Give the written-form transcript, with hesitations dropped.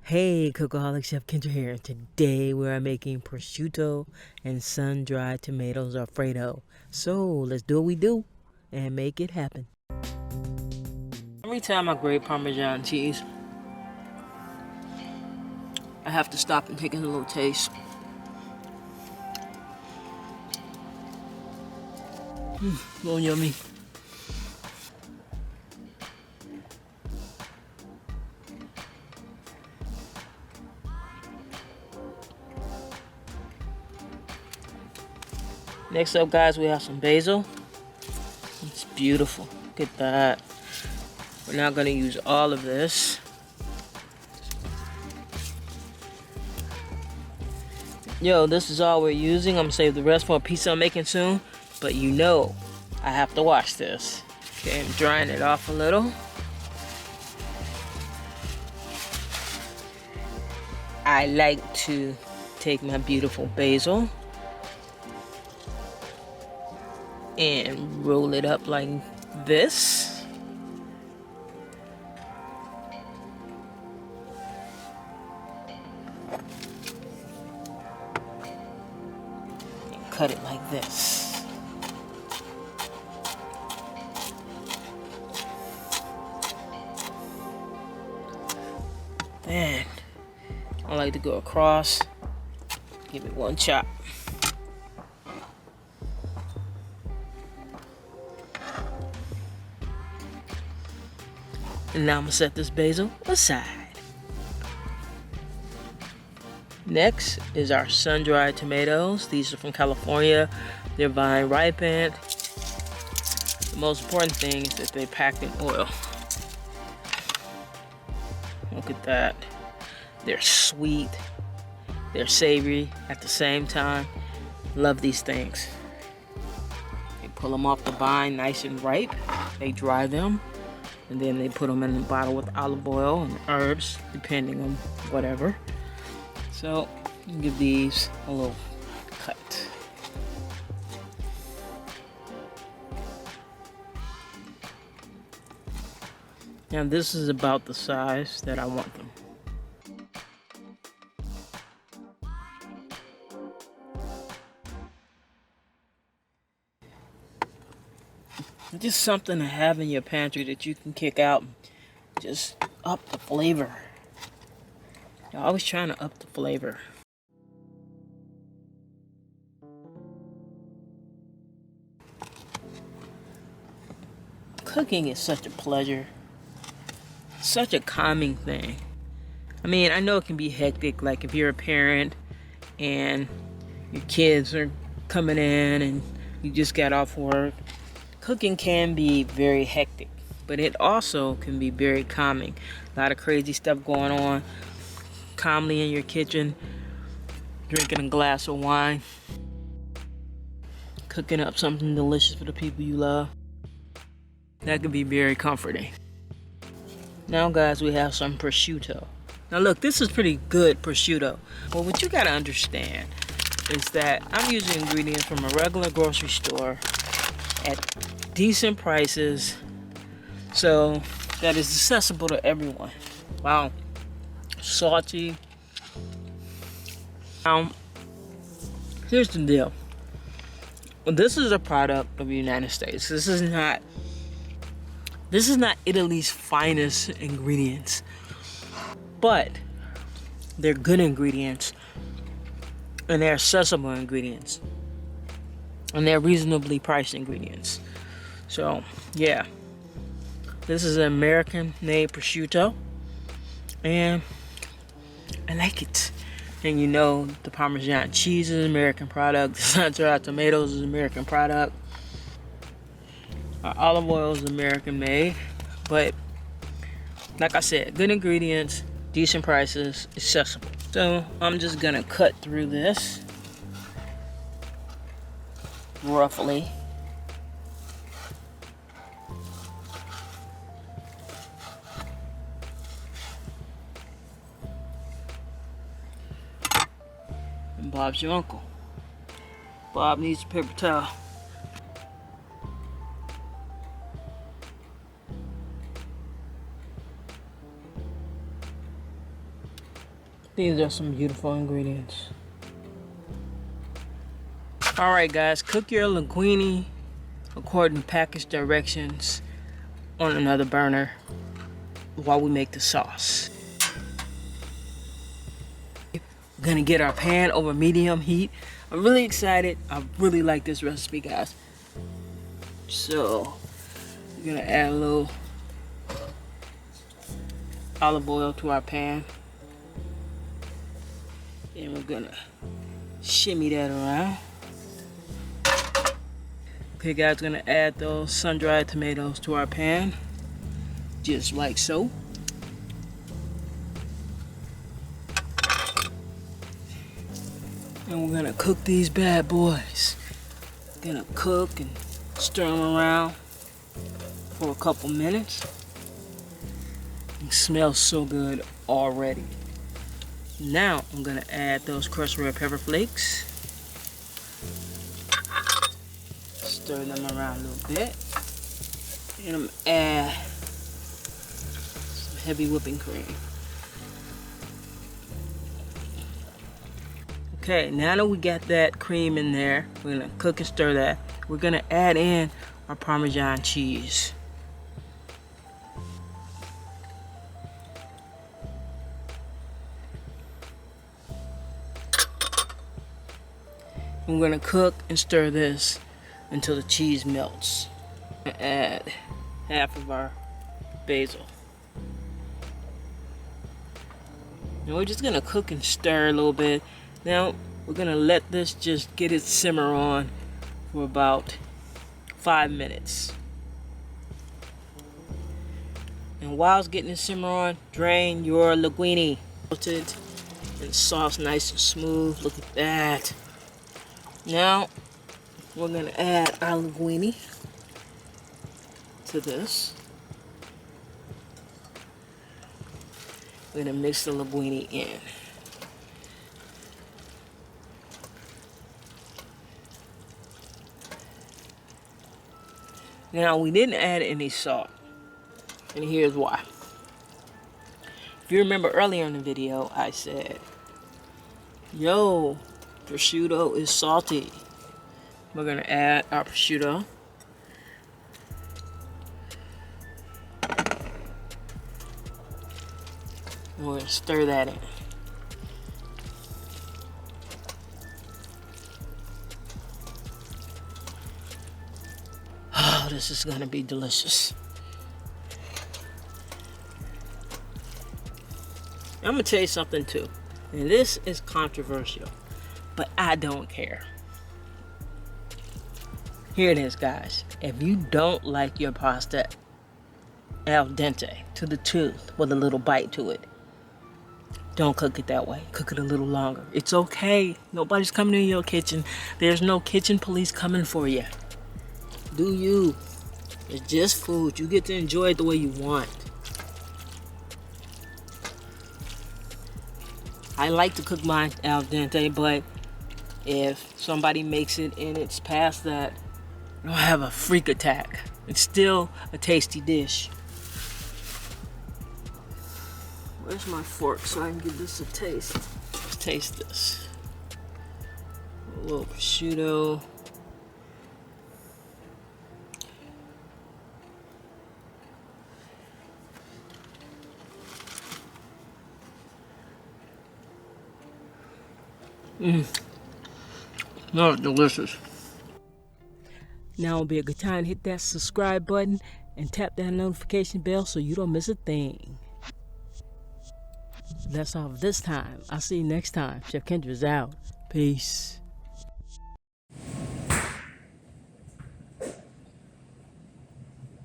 Hey, Cookaholic Chef Kendra here. Today we are making prosciutto and sun-dried tomatoes Alfredo. So let's do what we do and make it happen. Every time I grate Parmesan cheese, I have to stop and take a little taste. So yummy. Next up, guys, we have some basil. It's beautiful. Look at that. We're now going to use all of this. Yo, this is all we're using. I'm going to save the rest for a pizza I'm making soon. But you know, I have to wash this. Okay, I'm drying it off a little. I like to take my beautiful basil and roll it up like this. And cut it like this. Then I like to go across, give it one chop. And now I'm gonna set this basil aside. Next is our sun-dried tomatoes. These are from California. They're vine ripened. The most important thing is that they're packed in oil. Look at that. They're sweet. They're savory at the same time. Love these things. They pull them off the vine nice and ripe. They dry them. And then they put them in a bottle with olive oil and herbs, depending on whatever. So, you give these a little cut. Now this is about the size that I want them. Just something to have in your pantry that you can kick out and just up the flavor. You're always trying to up the flavor. Cooking is such a pleasure. Such a calming thing. I mean, I know it can be hectic, like if you're a parent and your kids are coming in and you just got off work. Cooking can be very hectic, but it also can be very calming. A lot of crazy stuff going on. Calmly in your kitchen, drinking a glass of wine, cooking up something delicious for the people you love. That can be very comforting. Now, guys, we have some prosciutto. Now, look, this is pretty good prosciutto. Well, what you gotta understand is that I'm using ingredients from a regular grocery store at decent prices, so that is accessible to everyone. Wow, salty. Here's the deal. This is a product of the United States. This is not Italy's finest ingredients, but they're good ingredients and they're accessible ingredients and they're reasonably priced ingredients. So yeah, this is an American-made prosciutto, and I like it. And you know, the Parmesan cheese is an American product. The sun-dried tomatoes is an American product. Our olive oil is American-made, but like I said, good ingredients, decent prices, accessible. So I'm just gonna cut through this roughly. And Bob's your uncle. Bob needs a paper towel. These are some beautiful ingredients. Alright guys, cook your linguine according to package directions on another burner while we make the sauce. We're gonna get our pan over medium heat. I'm really excited. I really like this recipe, guys. So we're gonna add a little olive oil to our pan. And we're gonna shimmy that around. Okay guys, we're gonna add those sun-dried tomatoes to our pan. Just like so. And we're gonna cook these bad boys. We're gonna cook and stir them around for a couple minutes. It smells so good already. Now I'm gonna add those crushed red pepper flakes. Stir them around a little bit. And I'm gonna add some heavy whipping cream. Okay, now that we got that cream in there, we're gonna cook and stir that. We're gonna add in our Parmesan cheese. We're gonna cook and stir this until the cheese melts. Add half of our basil. And we're just gonna cook and stir a little bit. Now we're gonna let this just get its simmer on for about 5 minutes. And while it's getting its simmer on, drain your linguine. Melted and the sauce nice and smooth. Look at that. Now we're gonna add our linguine to this. We're gonna mix the linguine in. Now we didn't add any salt, and here's why. If you remember earlier in the video, I said, yo, prosciutto is salty. We're gonna add our prosciutto. And we're gonna stir that in. Oh, this is gonna be delicious. I'm gonna tell you something too, and this is controversial, but I don't care. Here it is, guys. If you don't like your pasta al dente, to the tooth, with a little bite to it, don't cook it that way. Cook it a little longer. It's okay. Nobody's coming to your kitchen. There's no kitchen police coming for you. Do you. It's just food. You get to enjoy it the way you want. I like to cook mine al dente, but if somebody makes it and it's past that, I'll have a freak attack. It's still a tasty dish. Where's my fork so I can give this a taste? Let's taste this. A little prosciutto. That was delicious. Now will be a good time to hit that subscribe button and tap that notification bell so you don't miss a thing. That's all for this time. I'll see you next time. Chef Kendra's out. Peace.